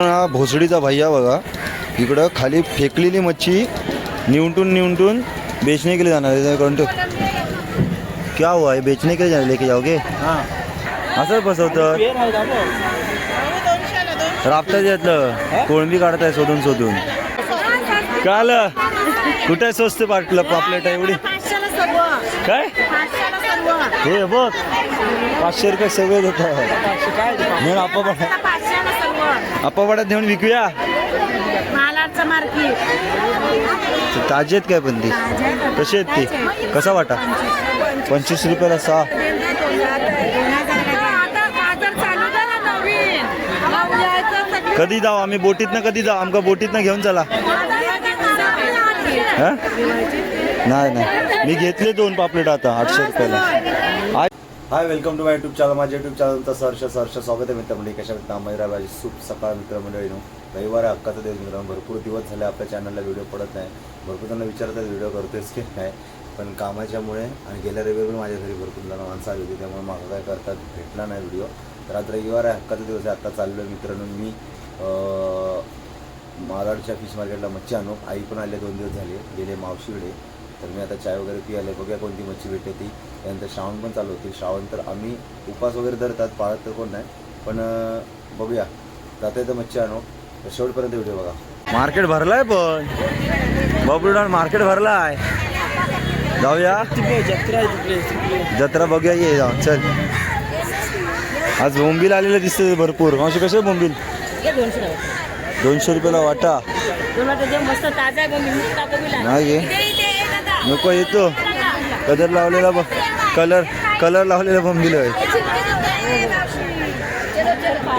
हा भोसडीचा भैया बघा, इकडं खाली फेकलेली मच्छी निवटून बेचने के लिए जाणार आहे. क्या हुआ है, बेचने के लिए लेके जाओगे? हां असंच बसवतं राबता घेतलं कोळंबी काढताय शोधून काय आलं कुठे स्वस्त पापलेट आहे एवढी काय हे बघ 500 रुपये सगळे देतात म्हणून आपापड्यात नेऊन विकूया. ताजी आहेत काय पण ती कशी आहेत ती कसा वाटा 25 रुपयाला 6. कधी जाऊ आम्ही बोटीतनं कधी जाऊ आमका बोटीतनं घेऊन चला. नाही मी घेतले 2 पापलेट आता 800 रुपयाला. Hi welcome to my YouTube channel. माझ्या यूट्यूब चॅनलचं सहर्ष स्वागत आहे मित्रमंडळी. कशा मित्रांनो शुभ सकाळ मित्रमंडळीनो. रविवार हक्काचा दिवस मित्रांनो. भरपूर दिवस झाले आपल्या चॅनलला व्हिडिओ पडत नाही. भरपूर जण विचारतात व्हिडिओ करतोयस की नाही, पण कामाच्यामुळे आणि गेल्या रविवारी पण माझ्या घरी भरपूर जण माणसं आली होती, त्यामुळे मला काय करतात भेटला नाही व्हिडिओ. तर आज रविवार आहे हक्काचा दिवस आहे. आत्ता चाललो आहे मित्रांनो मी मालाडच्या फिश मार्केटला मच्छी आणू. आई पण आले 2 दिवस झाले गेले मावशीकडे. तर मी आता चाय वगैरे पियाले बघूया कोणती मच्छी भेटते ती. त्यानंतर श्रावण पण चालू होती. श्रावण तर आम्ही उपास वगैरे धरतात, पाळत तर कोण नाही, पण बघूया जाता येतं मच्छी आणू. तर शेवटपर्यंत व्हिडिओ बघा. मार्केट भरलाय पण बबलूडान मार्केट भरलाय. जाऊया जत्रा बघूया ये जाऊ चल. आज बोंबील आलेलं दिसतं भरपूर. मावशी कसे बोंबील 200 रुपयाला वाटा. नाही नको येतो कलर लावलेला बघ, कलर लावलेला बोंबील आहे.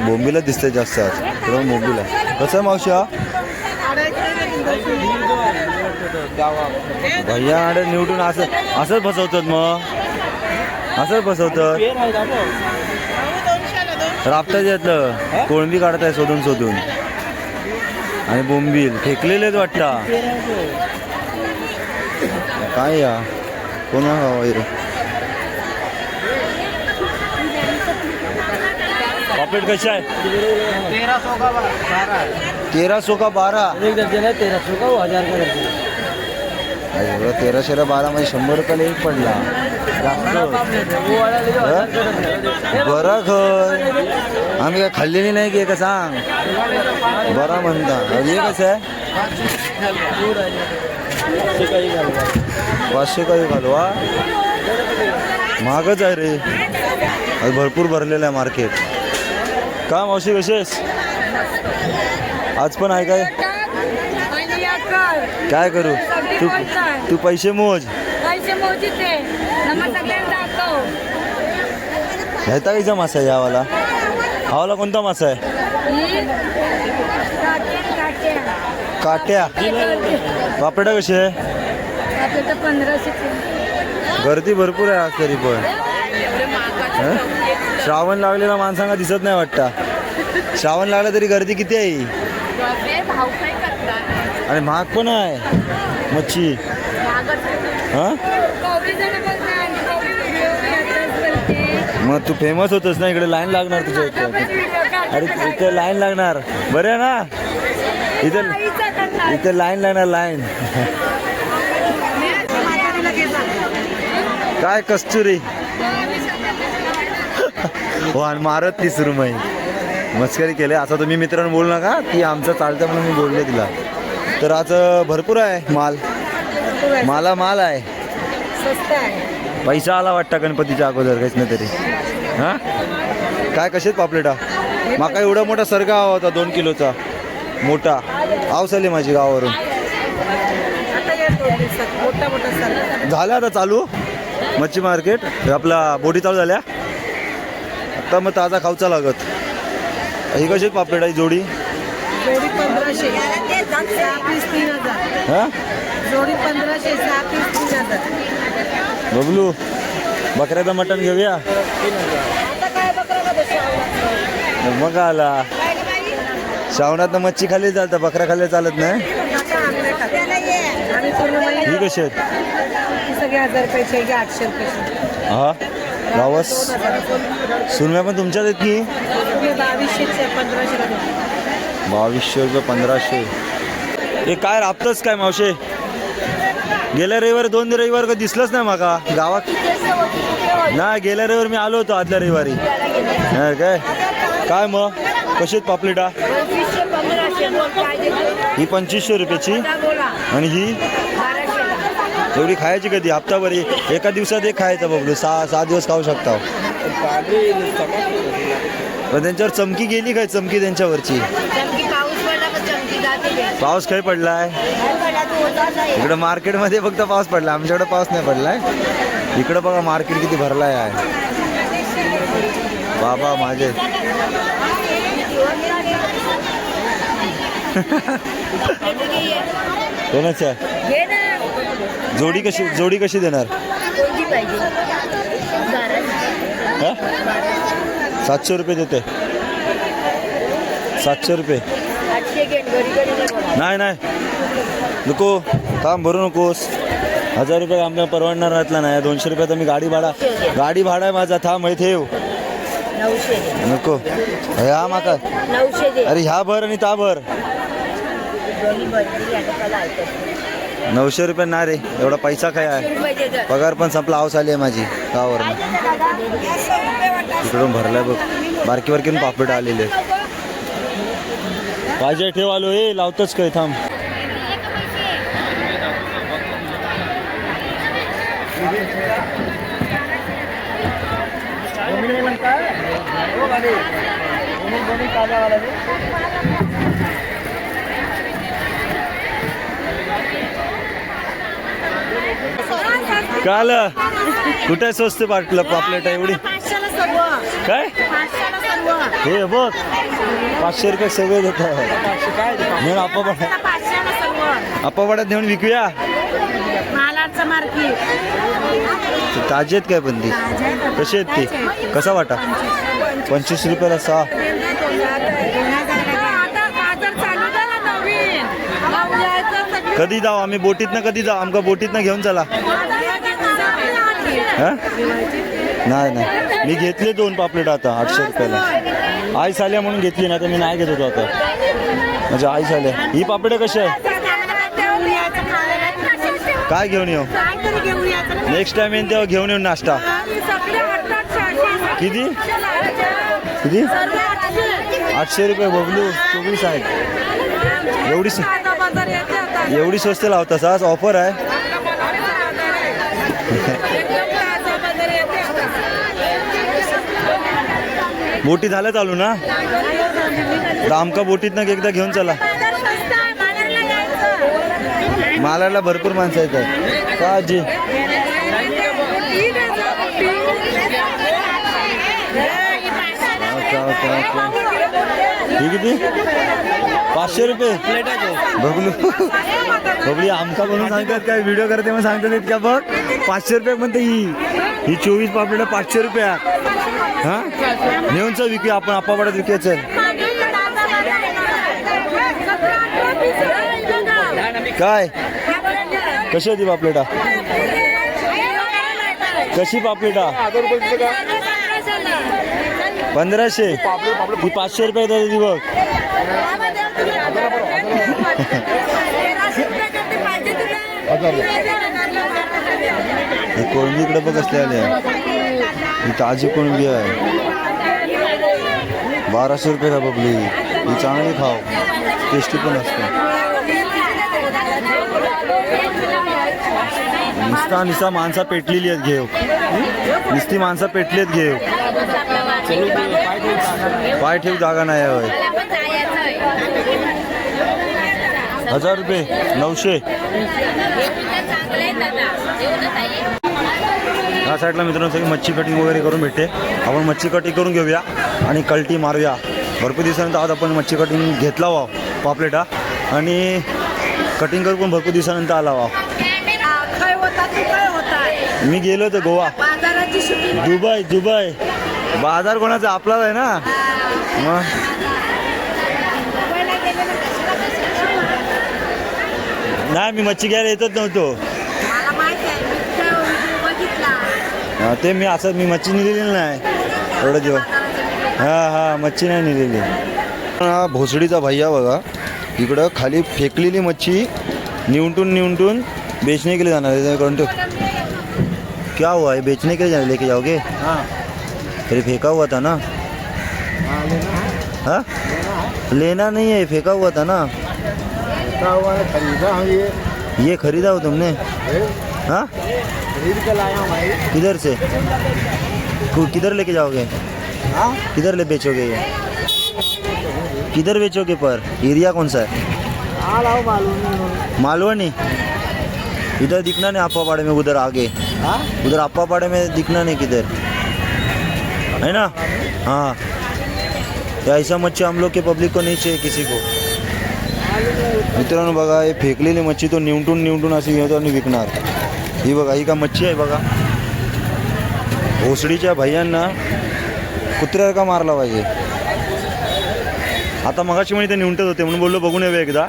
बोंबीला दिसतंय जास्त आज बोंबीला. कसं आहे मावशी हा भैया आडे निवडून असंच फसवतात. मग असंच फसवतात राबता घेतलं कोळंबी काढताय शोधून आणि बोंबील फेकलेलेच वाटता. काय या कोण पॉकेट कशा आहे 1300 का 12. एक दर्जन है 1300 का, वो 1000 का दर्जन है. एवढं 1300ला 12 म्हणजे 100 रुपयाला एक पडला. बरं खर आम्ही काय खाल्लेली नाही की का सांग. बरा म्हणता हे कसं आहे 500 काही घालवा. महागच आहे रे आज भरपूर भरलेलं आहे मार्केट. का मावशी कशीस आज पण आहे काय करू तू पैसे मोज ह्याचा कायचा मासा आहे यावाला. हावाला कोणता मासा आहे काट्या. पापड्या कशी आहे 1500. गर्दी भरपूर आहे आज तरी पण. श्रावण लागलेला माणसांना दिसत नाही वाटता. श्रावण लागला तरी गर्दी किती आहे आणि महाग पण आहे मच्छी. हां मग तू फेमस होतस ना इकडे लाईन लागणार तुझ्या इथे. अरे इथे लाईन लागणार बरं आहे ना. इथे लाईन लागणार लाईन. काय कस्तुरी हो आणि मारत ती सुरमई मस्करी केले. आता तुम्ही मित्रांनो बोलू नका ती आमचं चालतं म्हणून मी बोलले तिला. तर आज भरपूर आहे माल आहे. पैसा आला वाटतं गणपतीच्या अगोदर काहीच नाही तरी. हां काय कसेच पापलेटा माका एवढा मोठा सरगा हवा होता 2 किलोचा मोठा. आवसले माझी गावावरून झालं आता चालू मच्छी मार्केट. आपला बोटी चालू झाल्या आता. मग ताजा खाऊचा लागत. ही कशी पापलेट आहे जोडी 1500 हां जोडी 1500 6 पीस 3000. बबलू बकऱ्याचं मटण घेऊया. मग आला श्रावणात मच्छी खाली चालतं बकऱ्या खाली चालत नाही. ही कशी आहेत सगळे 1000 रुपयाचे 800 रुपये. हा रावस सुरम्या पण तुमच्याच आहेत की? 2200 1500. 2200 रुपये 1500. हे काय राबतच काय मावशे? गेल्या रविवारी 2 रविवार का दिसलंच नाही माका गावात. नाही गेल्या रविवारी मी आलो होतो आदल्या रविवारी. हा काय काय मग कशी आहेत पापलेटा? ही 2500 रुपयाची आणि ही एवढी खायची कधी हप्ताभरी एका दिवसात एक खायचा बघलो 6 दिवस खाऊ शकता. पण त्यांच्यावर चमकी गेली काय? चमकी त्यांच्यावरची पाऊस काय पडलाय? इकडं मार्केटमध्ये फक्त पाऊस पडला, आमच्याकडे पाऊस नाही पडलाय. इकडं बघा मार्केट किती भरलाय आहे बाबा माझे. कोणाच्या जोडी कशी देणार? 700 रुपये देते. 700 रुपये नाही नको थांब भरू नकोस. 1000 रुपये आमच्या परवडणार राहतला नाही. 200 रुपये तर मी गाडी भाडा आहे माझा. थांब हे ठेव नको. ह्या माका 900. अरे ह्या भर आणि त्या भर 900 रुपये ना रे. एवढा पैसा काय आहे? पगार पण संपला. हाऊस आली आहे माझी गावावर. इकडून भरलाय बघ. बारकी पापड आलेले पाहिजे. ठेव आलो हे लावतच काय. थांब काल कुठे स्वस्त पापलेट एवढी काय? हे बघ 500 रुपये सगळे देत म्हणून आपापड्यात नेऊन विकूया. ताजी आहेत काय? पण ती कशी आहेत ती? कसा वाटा? 25 रुपयाला 6. कधी जाऊ आम्ही? बोटीतनं कधी जाऊ? आमका बोटीतनं घेऊन चला. हा नाही मी घेतले 2 पापलेट आता 800 रुपयाला. आईस आल्या म्हणून घेतली ना तर मी नाही घेत होतो आता. म्हणजे आईस आल्या. ही पापलेट कशी आहे? काय घेऊन येऊ? नेक्स्ट टाइम येईन तेव्हा घेऊन येऊन नाश्ता. किती 800 रुपये बबलू. 24 आहेत. एवढी स्वस्त लावतास? आज ऑफर आहे. बोटी झाल्या चालू ना? आमका बोटीतनं एकदा घेऊन चला. मालाला भरपूर माणसं येतात का आजी? ही किती? 500 रुपये बघलू. बघली आमका म्हणून सांगतात काय? व्हिडिओ करते मग सांगतात इतक्या बघ. 500 रुपये म्हणते ही 24 पापलेट 500 रुपया. हा नेऊन चल विकूया आपण. आपापड्यात विकूया चल. काय कशी होती पापलेटा? कशी पापलेटा? 1500. ती 500 रुपये देते ती बघ. कोळंबी इकडे बघ असले आले. ही ताजी कोळंबी आहे. 1200 रुपये का बबली. ही चांगली खाव. टेस्टी पण असते. निस्ता माणसा पेटलेली आहेत घेऊ. नुसती माणसं पेटली आहेत घेऊ. पाय ठेव जागा नाही होय. 1000 रुपये 900. या साईडला मित्रांनो सगळी मच्छी कटिंग वगैरे करून भेटते. आपण मच्छी कटिंग करून घेऊया आणि कल्टी मारूया. भरपूर दिवसानंतर आज आपण मच्छी कटिंग घेतला वा पापलेटा आणि कटिंग करून पण भरपूर दिवसानंतर आला वा. मी गेलो होतो गोवा. दुबई. बाजार कोणाचा? आपलाच आहे ना. मग नाही मी मच्छी घ्यायला येतच नव्हतो. ते मी मच्छी नेलेली नाही एवढं दिवस. हा मच्छी नाही नेलेली. हा भोसडीचा भैया बघा, इकडं खाली फेकलेली मच्छी निवटून बेचने के लिए जाना है। क्या हुआ है, बेचने के लिए जाना, लेके जाओगे? हाँ अरे फेंका हुआ था ना। हाँ लेना है, हाँ लेना नहीं है, फेंका हुआ था ना। क्या हुआ है, खरीदा हूँ ये खरीदा हो तुमने? हाँ खरीद के लाया हूँ भाई। किधर से? किधर लेके जाओगे? हाँ किधर ले बेचोगे ये? किधर बेचोगे? पर एरिया कौन सा है? हाँ लाओ मालूम नहीं। मालवनी? इधर दिखना नहीं अप्पापाड़े में, उधर आगे, हाँ उधर अप्पापाड़े में दिखना नहीं किधर, है ना? हाँ, तो ऐसा मच्छी हम लोग के पब्लिक को नहीं चाहिए किसी को. मित्रांनो बघा, हे फेकलेली मच्छी तो निवटून अशी घेतो आणि विकणार. ही बघा, ही का मच्छी आहे बघा. भोसडीच्या भैयांना कुत्र्याला का मारला पाहिजे. आता मगाशी म्हणे ते निवटत होते म्हणून बोललो बघून यावे एकदा.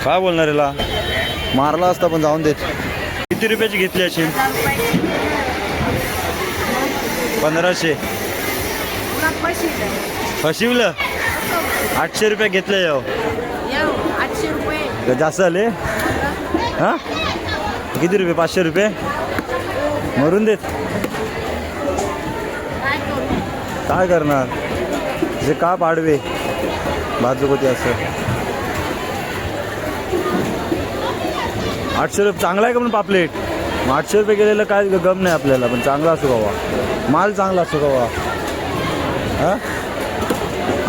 काय बोलणार याला, मारला असता पण जाऊन देत. किती रुपयाची घेतली अशी? 1500. फसिवलं. 800 रुपये घेतले. 800 रुपये. जास्त आले. हां किती रुपये? 500 रुपये. मरून देत. काय करणार, जे का पाडवे बाजू होते असं. 800 रुपये चांगला आहे का पण पापलेट. 800 रुपये गेलेलं काय गम नाही आपल्याला, पण चांगला असो बाबा, माल चांगला असो बाबा. हां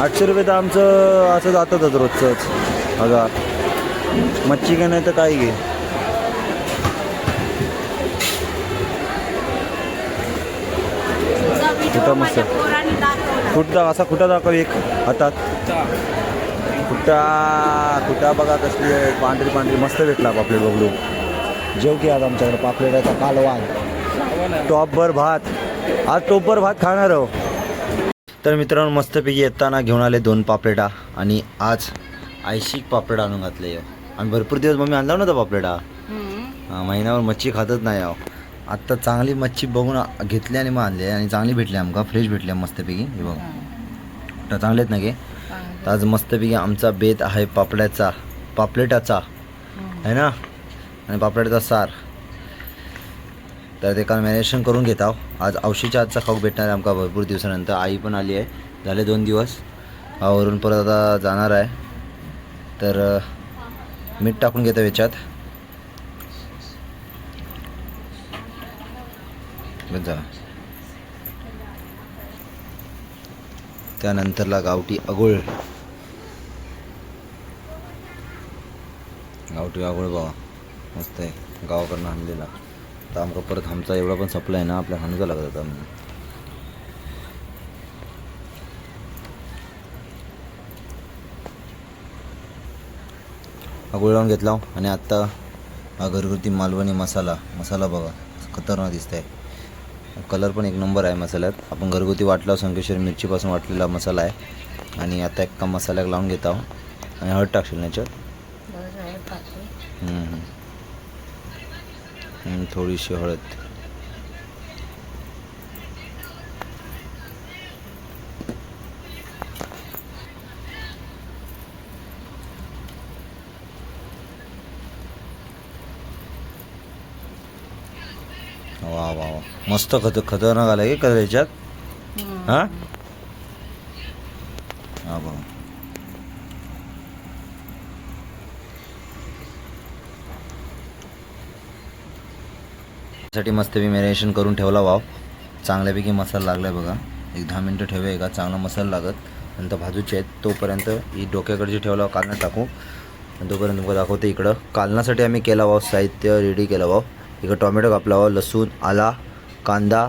800 रुपये तर आमचं असं जातातच रोजचंच. बघा मच्छी का नाही तर काय घे. कुठं मस्त कुठं असा कुठं दाखव एक हातात. कुठं बघा कसली आहे, पांढरी मस्त भेटला पापलेट बघलो. जेव की आज आमच्याकडे पापलेट आहे. कालवान टॉपभर भात, आज टॉपभर भात खाणार आहो. तर मित्रांनो मस्तपैकी येताना घेऊन आले 2 पापलेटा आणि आज आयशिक पापलेट आणून घातले. आणि भरपूर दिवस मम्मी आणला नव्हता पापलेटा. महिन्यावर मच्छी खातच नाही आहो. आत्ता चांगली मच्छी बघून घेतली आणि मग आणली आणि चांगली भेटली आमका, फ्रेश भेटली मस्तपैकी. हे बघा तर चांगलेत ना गे. तर आज मस्तपैकी आमचा बेत आहे पापलेटाचा आहे ना, आणि पापलेटाचा सार. तर ते काल मॅरिनेशन करून घेत आहो. आज औशीच्या आजचा खाऊ भेटणार आहे आमका भरपूर दिवसानंतर. आई पण आली आहे, झाले 2 दिवस. वरून परत आता जाणार आहे. तर मीठ टाकून घेतो याच्यात. जा त्यानंतरला गावठी आगोळ बघा मस्त आहे, गावाकडनं आणलेला. तर आमका परत आमचा एवढा पण सप्लाय आहे ना, आपल्या हाणूचा लागत होता. आगोळ लावून घेतला. आणि आत्ता हा घरगुती मालवणी मसाला बघा खतरनाक दिसत आहे. कलर पण एक नंबर आहे मसाल्यात. आपण घरगुती वाटला संकेश्वरी मिरचीपासून वाटलेला मसाला आहे. आणि आता एका मसाल्याला लावून घेत आहो. आणि हळद टाकशील ना याच्यात. थोडीशी हळद. वा वा वा मस्त खतरनाक आलं की कलर याच्यात. हां हां बघा साठी मस्त मी मॅरिनेशन करून ठेवला. वाव चांगल्यापैकी मसाला लागला आहे बघा. एक 10 मिनटं ठेवूया का, चांगला मसाला लागत. नंतर भाजूचे आहेत तोपर्यंत ही डोक्याकडची ठेवला कालना टाकू. आणि तोपर्यंत तुम्हाला दाखवते इकडं कालनासाठी आम्ही केला वाव, साहित्य रेडी केलं वाव. इकडं टोमॅटो कापला वाव, लसूण, आला, कांदा,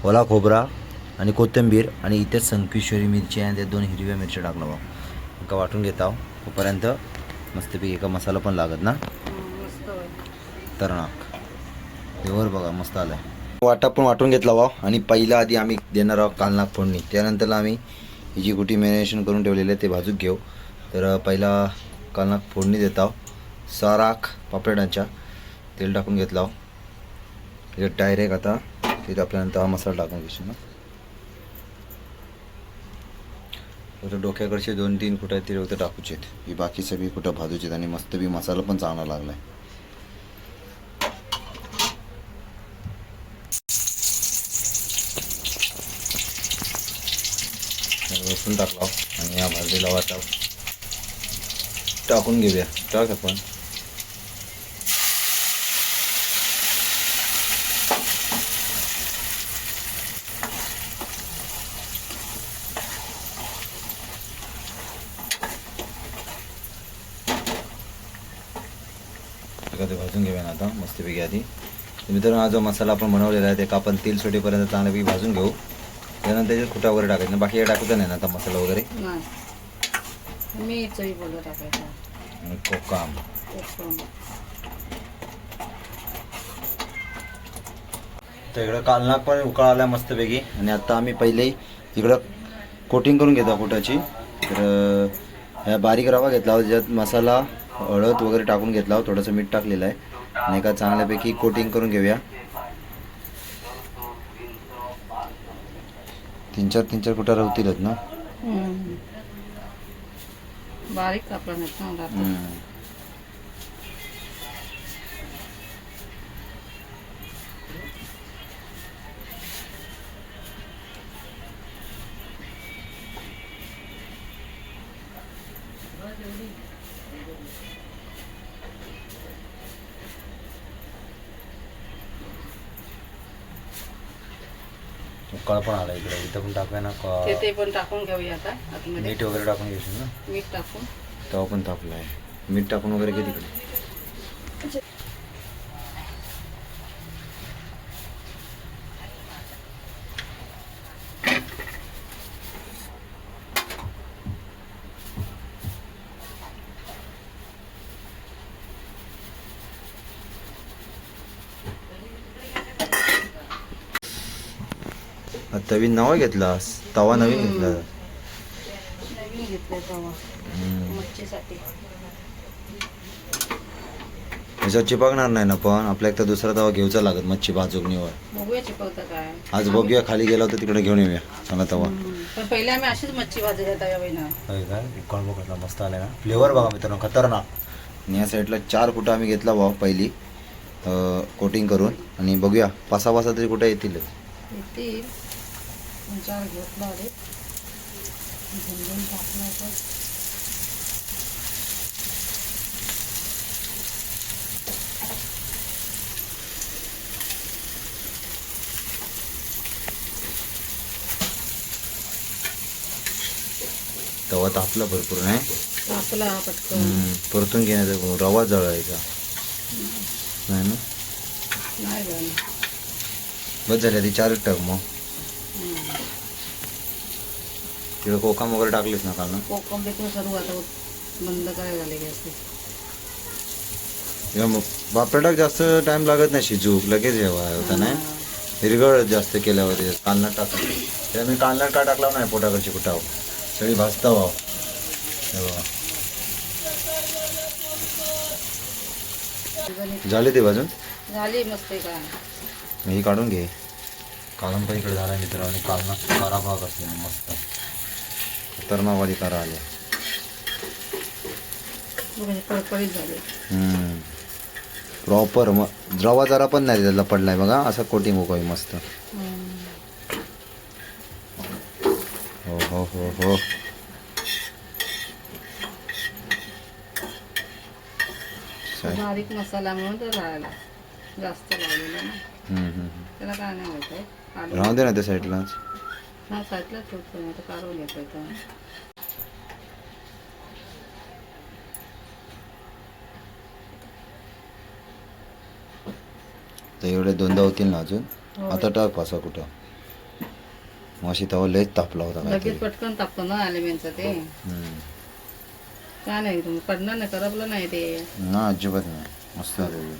ओला खोबरा आणि कोथिंबीर. आणि इथे संकेश्वरी मिरची आहे, त्या 2 हिरव्या मिरच्या टाकला वाव. एका वाटून घेत आहो तोपर्यंत मस्तपैकी एका मसाला पण लागत ना. तरणाक देवर बघा मस्त आला आहे. वाटा पण वाटून घेतला वाव. आणि पहिला आधी आम्ही देणार आहोत कालनाक फोडणी. त्यानंतरला आम्ही ही जी गुटी मॅरिनेशन करून ठेवलेली आहे ते भाजून घेऊ. तर पहिला कालनाक फोडणी देत आहो. साराख पापलेटांच्या तेल टाकून घेतला आहो. त्याच्यात डायरेक्ट आता तिथे आपल्यानंतर हा मसाला टाकून घेऊ ना. फक्त डोक्याकडचे 2-3 कुठं आहेत ते फक्त टाकूचे आहेत. ही बाकी सगळी कुठं भाजूचे आहेत आणि मस्त बी मसाला पण चांगला लागला आहे. लसूण टाकला आणि हा भाजलेला वाटा टाकून घेऊया. टाक आपण. ते भाजून घेऊया ना आता मस्तपैकी आधी. मित्रांनो, हा जो मसाला आपण बनवलेला आहे ते आपण तेल सुटेपर्यंत चांगल्यापैकी भाजून घेऊ. त्यानंतर त्याच्यात कुटा वगैरे टाकायचं, बाकी काय टाकायचं नाही ना आता मसाला वगैरे. मी बोलत टाकायचा आणि कोकम. तर इकडं कालनाक पण उकळा आला मस्तपैकी आणि आता आम्ही पहिले इकडं कोटिंग करून घेतो कुटाची. तर ह्या बारीक रवा घेतला होता, ज्यात मसाला हळद वगैरे टाकून घेतला, थोडंसं मीठ टाकलेलं आहे आणि एका चांगल्यापैकी कोटिंग करून घेऊया. 3-4 कुटा राहतीलच ना. बारीक कापला नाही. उकाळ पण आला इकडे, इथं पण टाकूया ना. ते पण टाकून घेऊया आता आतमध्ये. मीठ वगैरे टाकून घेशील ना. मीठ टाकून तवा पण तापला आहे. मीठ टाकून वगैरे घे तिकडे. तवी नवा घेतलास, तवा नवीन घेतला. नवीन घेतलाय तवा मच्छीसाठी. ह्याच्यात चिपकणार नाही ना, पण आपल्या एकदा दुसरा तवा घेऊचा लागत मच्छी भाजूक निवड. बघूया चिपकतं काय. आज बघूया, खाली गेला होता तिकडे घेऊन येऊया चांगला तवा. पण पहिले आम्ही अशीच मच्छी भाजल्या तव्यावरनं. होय काय, उकळ बघा मस्त आले ना. फ्लेवर बघा मित्रांनो, खतरनाक. आणि या साईडला 4 कुटा आम्ही घेतला भाव पहिली कोटिंग करून. आणि बघूया 5-6 तरी कुठे येतीलच. येतील 4 घेतला आले झुंजून टाकण्याचं. तवा तापला भरपूर नाही. टाकला पटकन. परतून घेण्याचा रवा जळायचा नाही ना. नाही गं. बस झाली ती 4 टाक मग. तिकडे कोकम वगैरे टाकलीस ना काल ना. कोकम देखील सर्व आता बंद करायला झाले गॅस. मग बापरे टाक, जास्त टाइम लागत नाही शिजूक, लगेच जेव्हा होता नाही. हिरगळ जास्त केल्यावर कांदा टाक. त्या मी कांदा का टाकला नाही पोटाकडची कुटाव सगळी भाजता वाव. झाले ते भाजून झाली मस्त आहे का. ही काढून घे. काढून पण इकडे झाला मित्र. आणि कालना कारा भाग असले मस्त खतरनाकवाली कारा आल्या. पळपळीत झाले प्रॉपर. मग रवा जरा पण नाही त्याला पडलाय बघा, असं कोटिंग होय मस्त. हो हो हो हो. बारीक मसाला म्हणून तर राहिला जास्त लागलेला ना. त्याला काय नाही माहित आहे. राहू दे ना त्या साईडलाच. हा साईडलाच ठेवतो नाही तर काढून येतो इथं. तर एवढे 2दा होतील ना अजून. होय. आता टाक 5 कुठं. माशी तवा लयच तापला होता काहीतरी. लगेच पटकन तापतो ना ॲल्युमिनचं ते. काय नाही तुम्ही पडणार नाही, करपलं नाही ते. ना अजिबात नाही, मस्त झालं.